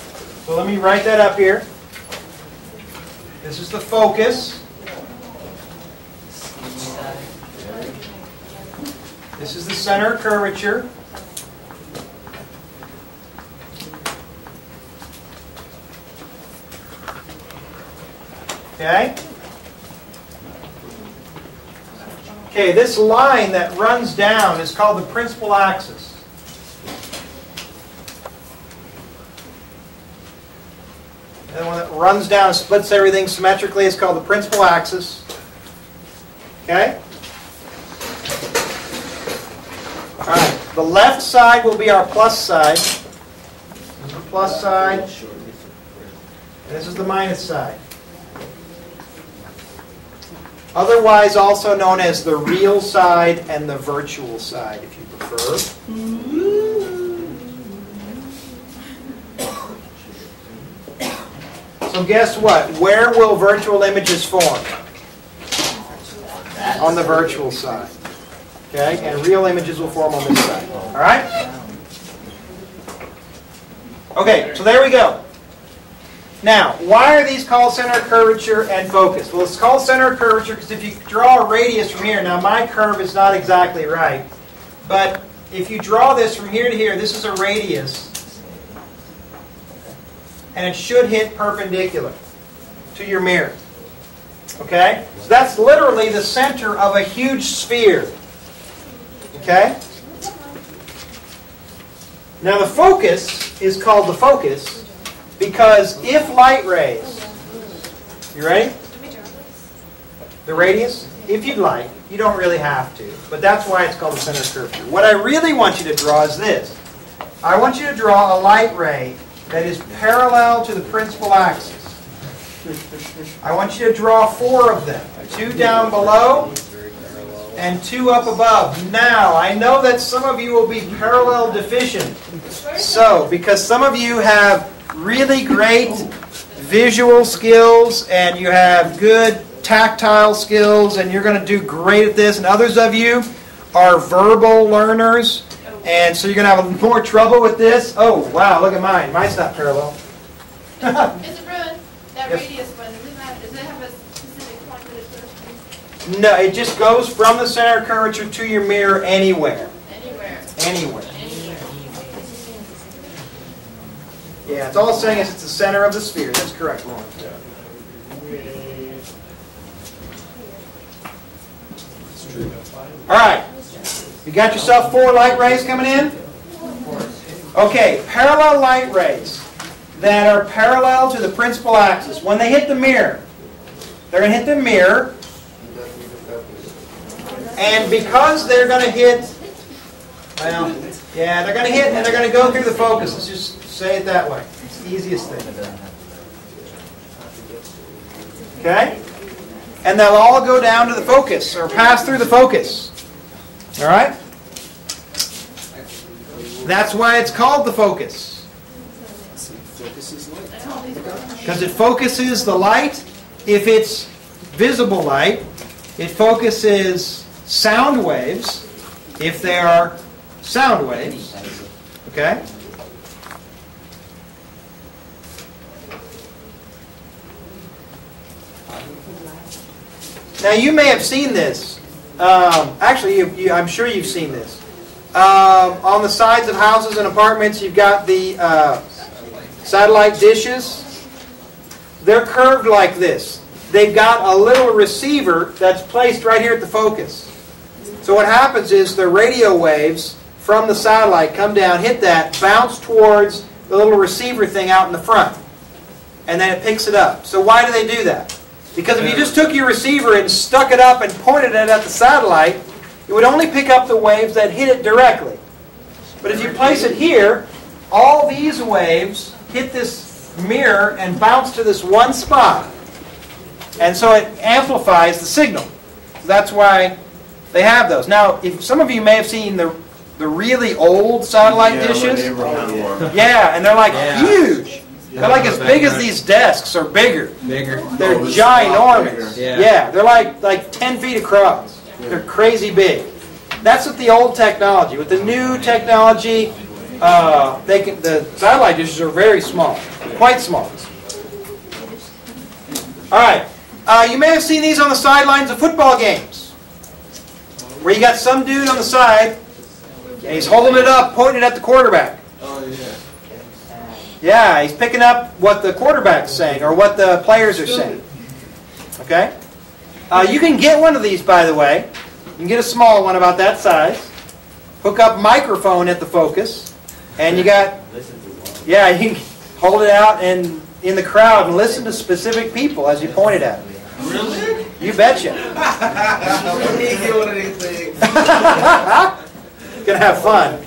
So let me write that up here. This is the focus. This is the center of curvature. Okay? Okay, this line that runs down is called the principal axis. And the one that runs down and splits everything symmetrically is called the principal axis. Okay? Alright, the left side will be our plus side. This is the plus side. And this is the minus side. Otherwise also known as the real side and the virtual side, if you prefer. So guess what? Where will virtual images form? On the virtual side. Okay? And real images will form on this side. Alright? Okay, so there we go. Now, why are these called center of curvature and focus? Well, it's called center of curvature because if you draw a radius from here, now my curve is not exactly right, but if you draw this from here to here, this is a radius, and it should hit perpendicular to your mirror. Okay? So that's literally the center of a huge sphere. Okay? Now the focus is called the focus because if light rays, you ready? The radius, if you'd like, you don't really have to, but that's why it's called the center of curvature. What I really want you to draw is this. I want you to draw a light ray that is parallel to the principal axis. I want you to draw 4 of them. 2 down below and 2 up above. Now, I know that some of you will be parallel deficient. So, because some of you have really great visual skills and you have good tactile skills and you're going to do great at this, and others of you are verbal learners and so you're going to have more trouble with this. Oh, wow, look at mine. Mine's not parallel. Mr. Bruin, that Yes. radius one, does it have a specific point that it goes to? No, it just goes from the center of curvature to your mirror anywhere. Anywhere. Anywhere. Anywhere. Yeah, it's all saying is it's the center of the sphere. That's correct, Lauren. All right. You got yourself 4 light rays coming in? Okay, parallel light rays that are parallel to the principal axis. When they hit the mirror, they're going to hit the mirror. And because they're going to hit, well, yeah, they're going to hit and they're going to go through the focus. Let's just say it that way. It's the easiest thing. Okay? And they'll all go down to the focus, or pass through the focus. All right? That's why it's called the focus. Because it focuses the light. If it's visible light, it focuses sound waves, if they are sound waves. Okay? Now you may have seen this. Actually, I'm sure you've seen this. On the sides of houses and apartments, you've got the satellite dishes. They're curved like this. They've got a little receiver that's placed right here at the focus. So what happens is the radio waves from the satellite come down, hit that, bounce towards the little receiver thing out in the front. And then it picks it up. So why do they do that? Because if you just took your receiver and stuck it up and pointed it at the satellite, it would only pick up the waves that hit it directly. But if you place it here, all these waves hit this mirror and bounce to this one spot. And so it amplifies the signal. So that's why they have those. Now, if some of you may have seen the really old satellite dishes. Yeah, and they're like huge. They're like as big as these desks or bigger. Bigger. They're ginormous. Yeah. Yeah, they're like 10 feet across. They're crazy big. That's with the old technology. With the new technology, the satellite dishes are very small, quite small. All right, you may have seen these on the sidelines of football games, where you got some dude on the side, and he's holding it up, pointing it at the quarterback. Oh, yeah. Yeah, he's picking up what the quarterback's saying or what the players are saying. Okay? You can get one of these, by the way. You can get a small one about that size. Hook up microphone at the focus. And you got, yeah, you can hold it out and in the crowd and listen to specific people as you point it at them. Really? You betcha. Let me get one of these things. Gonna have fun.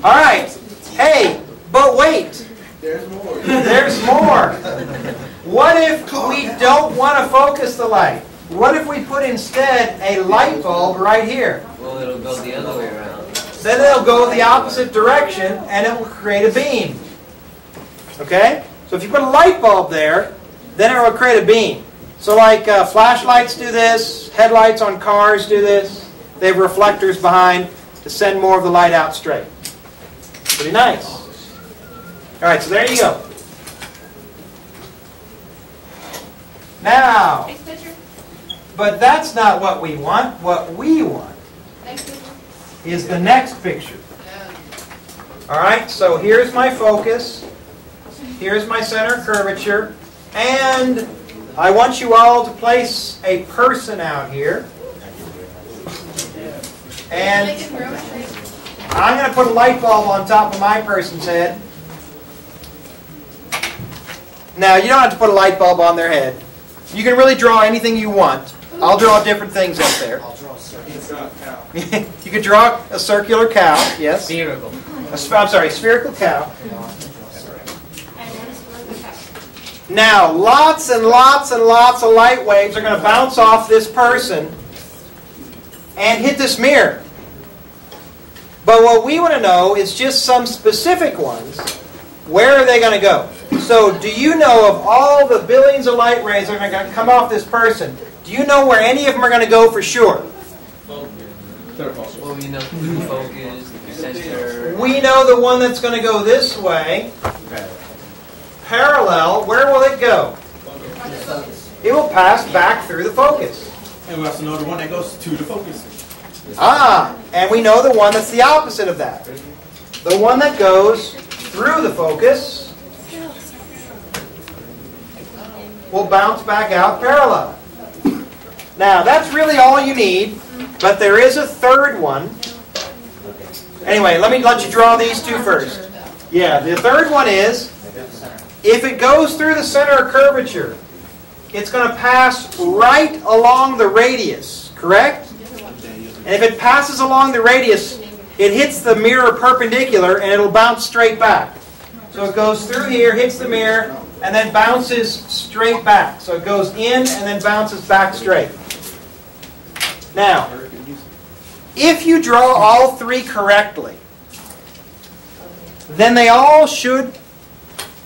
All right. Hey, but wait. There's more. There's more. What if we don't want to focus the light? What if we put instead a light bulb right here? Well, it'll go the other way around. Then it'll go the opposite direction and it will create a beam. Okay? So if you put a light bulb there, then it will create a beam. So like flashlights do this, headlights on cars do this. They have reflectors behind to send more of the light out straight. Pretty nice. All right, so there you go. Now, Next picture. but that's not what we want. What we want Next picture. is the next picture. All right, so here's my focus. Here's my center of curvature. And I want you all to place a person out here. And Like in geometry. I'm going to put a light bulb on top of my person's head. Now, you don't have to put a light bulb on their head. You can really draw anything you want. I'll draw different things up there. I'll draw a circular cow. You could draw a circular cow, yes. Spherical. I'm sorry, spherical cow. Now, lots and lots and lots of light waves are going to bounce off this person and hit this mirror. But what we want to know is just some specific ones. Where are they going to go? So, do you know of all the billions of light rays that are going to come off this person, do you know where any of them are going to go for sure? Well, you know, focus, center. We know the one that's going to go this way. Parallel, where will it go? It will pass back through the focus. And we also know the one that goes to the focus. Ah, and we know the one that's the opposite of that. The one that goes through the focus will bounce back out parallel. Now, that's really all you need, but there is a third one. Anyway, let you draw these two first. Yeah, the third one is, if it goes through the center of curvature, it's going to pass right along the radius, correct? And if it passes along the radius, it hits the mirror perpendicular and it'll bounce straight back. So it goes through here, hits the mirror, and then bounces straight back. So it goes in and then bounces back straight. Now, if you draw all three correctly, then they all should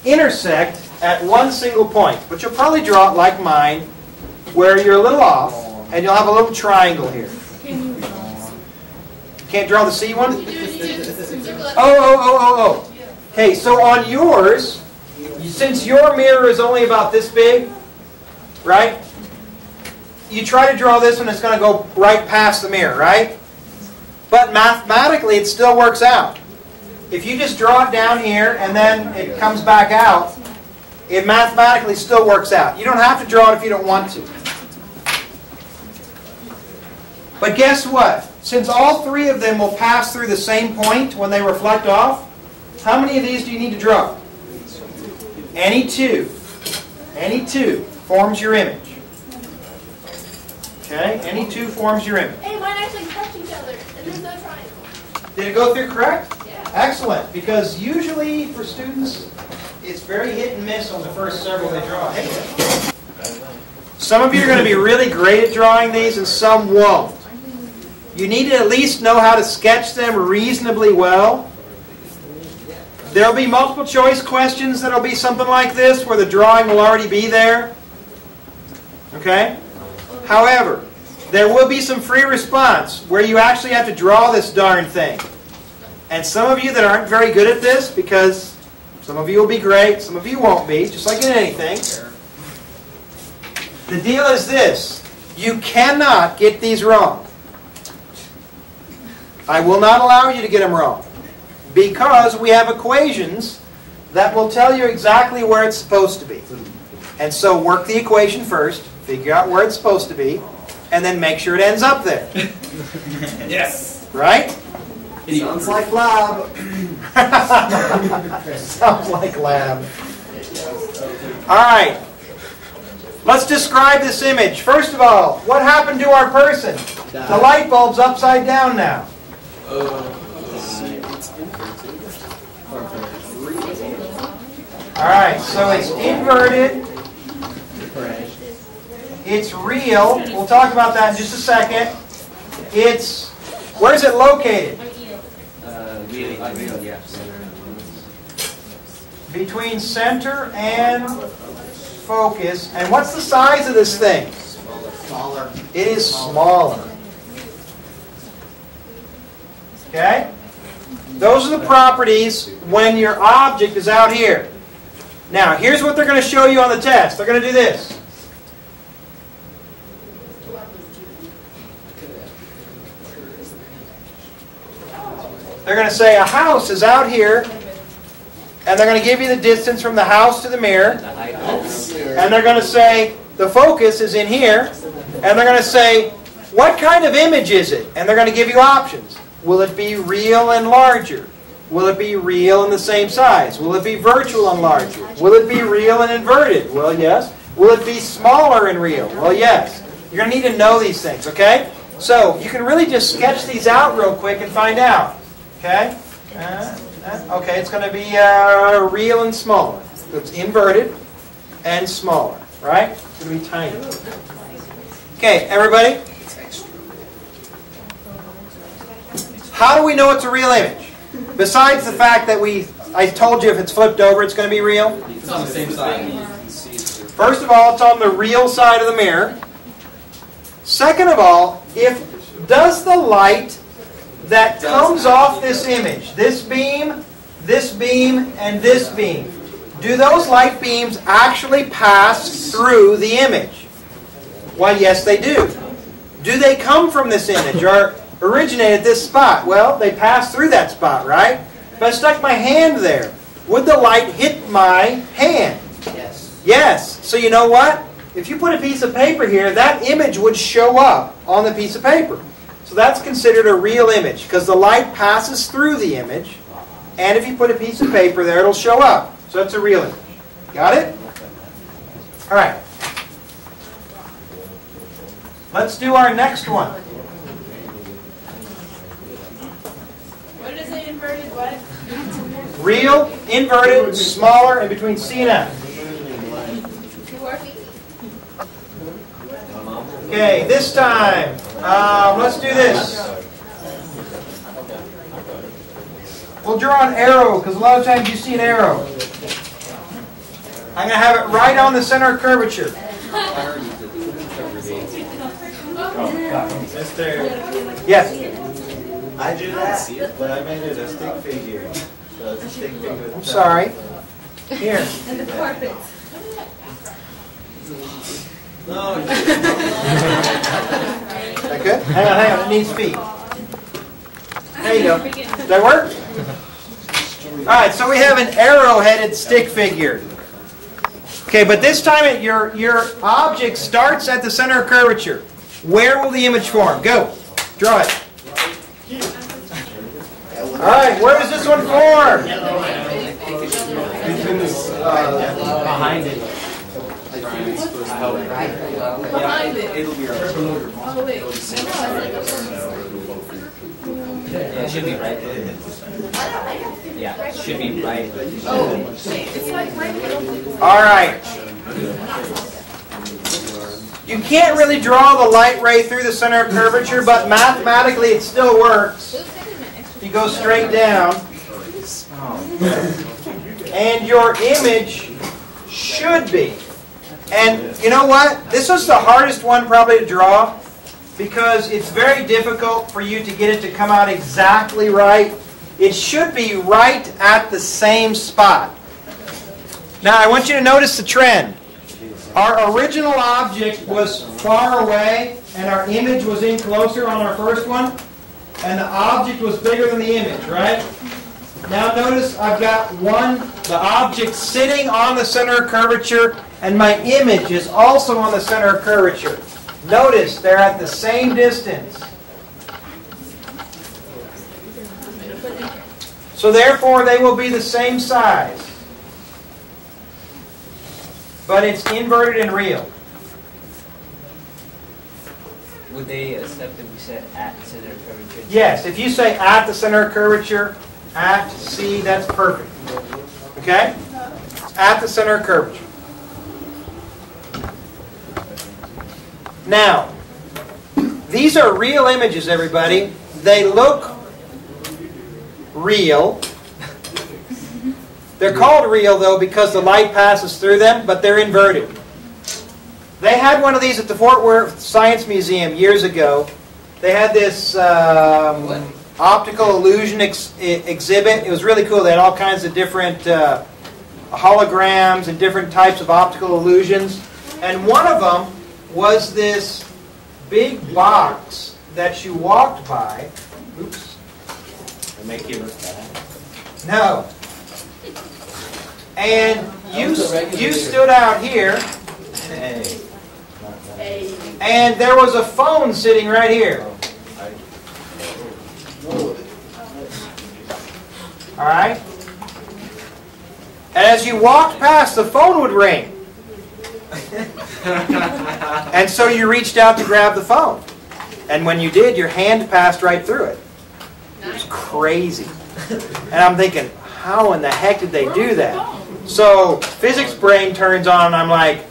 intersect at one single point. But you'll probably draw it like mine, where you're a little off, and you'll have a little triangle here. You can't draw the C one? Oh. Okay, so on yours, since your mirror is only about this big, right? You try to draw this one, it's going to go right past the mirror, right? But mathematically, it still works out. If you just draw it down here and then it comes back out, it mathematically still works out. You don't have to draw it if you don't want to. But guess what? Since all three of them will pass through the same point when they reflect off, how many of these do you need to draw? Any two. Any two forms your image. Okay, any two forms your image. Hey, mine actually touch each other, and there's no triangle. Did it go through correct? Yeah. Excellent, because usually for students, it's very hit and miss on the first several they draw. Hey. Some of you are going to be really great at drawing these and some won't. You need to at least know how to sketch them reasonably well. There will be multiple choice questions that will be something like this where the drawing will already be there. Okay? However, there will be some free response where you actually have to draw this darn thing. And some of you that aren't very good at this, because some of you will be great, some of you won't be, just like in anything. The deal is this. You cannot get these wrong. I will not allow you to get them wrong. Because we have equations that will tell you exactly where it's supposed to be. And so work the equation first, figure out where it's supposed to be, and then make sure it ends up there. Yes. Right? Sounds like lab. Sounds like lab. All right. Let's describe this image. First of all, what happened to our person? The light bulb's upside down now. All right, so it's inverted. It's real. We'll talk about that in just a second. It's, where's it located? Between center and focus. And what's the size of this thing? Smaller. It is smaller. Okay? Those are the properties when your object is out here. Now, here's what they're going to show you on the test. They're going to do this. They're going to say a house is out here, and they're going to give you the distance from the house to the mirror. And they're going to say the focus is in here, and they're going to say what kind of image is it? And they're going to give you options. Will it be real and larger? Will it be real and the same size? Will it be virtual and larger? Will it be real and inverted? Well, yes. Will it be smaller and real? Well, yes. You're going to need to know these things, okay? So you can really just sketch these out real quick and find out. Okay? Okay, it's going to be real and smaller. So it's inverted and smaller, right? It's going to be tiny. Okay, everybody? How do we know it's a real image? Besides the fact that I told you if it's flipped over, it's going to be real. It's on the same side. First of all, it's on the real side of the mirror. Second of all, does the light that comes off this image, this beam, and this beam, do those light beams actually pass through the image? Why, yes, they do. Do they come from this image or originate at this spot? Well, they pass through that spot, right? If I stuck my hand there, would the light hit my hand? Yes. Yes. So you know what? If you put a piece of paper here, that image would show up on the piece of paper. So that's considered a real image because the light passes through the image, and if you put a piece of paper there, it'll show up. So that's a real image. Got it? All right. Let's do our next one. What did it say, inverted what? Real, inverted, smaller, and between C and F. Okay, this time, let's do this. We'll draw an arrow, because a lot of times you see an arrow. I'm going to have it right on the center of curvature. Yes? I drew that, but I made it a stick figure. So it's a stick figure. I'm sorry. Here. And the carpet. No. Is that good? Hang on. It needs feet. There you go. Does that work? Alright, so we have an arrow-headed stick figure. Okay, but this time your object starts at the center of curvature. Where will the image form? Go. Draw it. Alright, where does this one form? Behind it. Behind it. It'll be alright. Oh, wait. Yeah, it should be right. Yeah, it should be right. Oh, it's like right here. All right. You can't really draw the light ray through the center of curvature, but mathematically it still works. If you go straight down, and your image should be. And you know what? This was the hardest one probably to draw because it's very difficult for you to get it to come out exactly right. It should be right at the same spot. Now I want you to notice the trend. Our original object was far away and our image was in closer on our first one, and the object was bigger than the image, right? Now notice I've got the object sitting on the center of curvature, and my image is also on the center of curvature. Notice they're at the same distance. So therefore they will be the same size. But it's inverted and real. Would they accept if we said at center of curvature? Yes, if you say at the center of curvature, at C, that's perfect. Okay? At the center of curvature. Now, these are real images, everybody. They look real. They're called real, though, because the light passes through them, but they're inverted. They had one of these at the Fort Worth Science Museum years ago. They had this optical illusion exhibit. It was really cool. They had all kinds of different holograms and different types of optical illusions. And one of them was this big box that you walked by. Oops. To make you look bad. No. And you stood out here, Hey. and there was a phone sitting right here. All right? And as you walked past, the phone would ring. And so you reached out to grab the phone. And when you did, your hand passed right through it. It was crazy. And I'm thinking, how in the heck did they do that? So physics brain turns on and I'm like,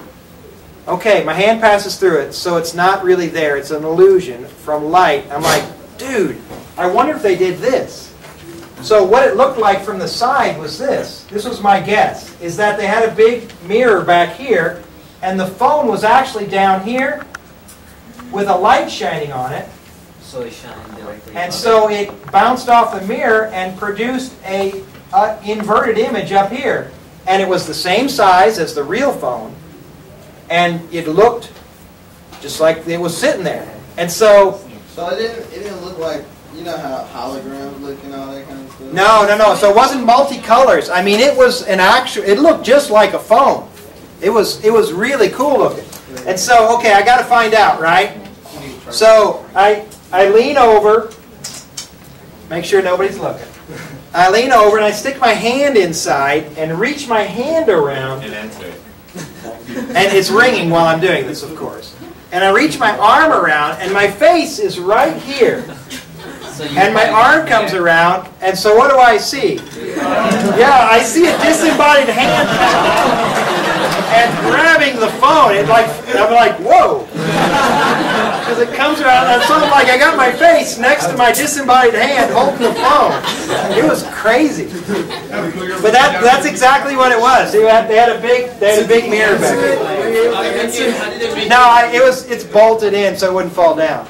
okay, my hand passes through it, so it's not really there. It's an illusion from light. I'm like, dude, I wonder if they did this. So what it looked like from the side was this. This was my guess, is that they had a big mirror back here, and the phone was actually down here with a light shining on it. So it shined directly. And so it bounced off the mirror and produced a inverted image up here. And it was the same size as the real phone. And it looked just like it was sitting there. And so... So it didn't look like, you know how holograms look and all that kind of stuff? No. So it wasn't multicolors. I mean, it was an actual... It looked just like a phone. It was really cool looking. And so, okay, I got to find out, right? So I lean over. Make sure nobody's looking. I lean over and I stick my hand inside and reach my hand around. And answer it. And it's ringing while I'm doing this, of course. And I reach my arm around and my face is right here. And my arm comes around, and so what do I see? Yeah, I see a disembodied hand and grabbing the phone. I'm like, whoa. Because it comes around, and so I'm like, I got my face next to my disembodied hand holding the phone. It was crazy. But that's exactly what it was. They had a big mirror back there. No, it's bolted in so it wouldn't fall down.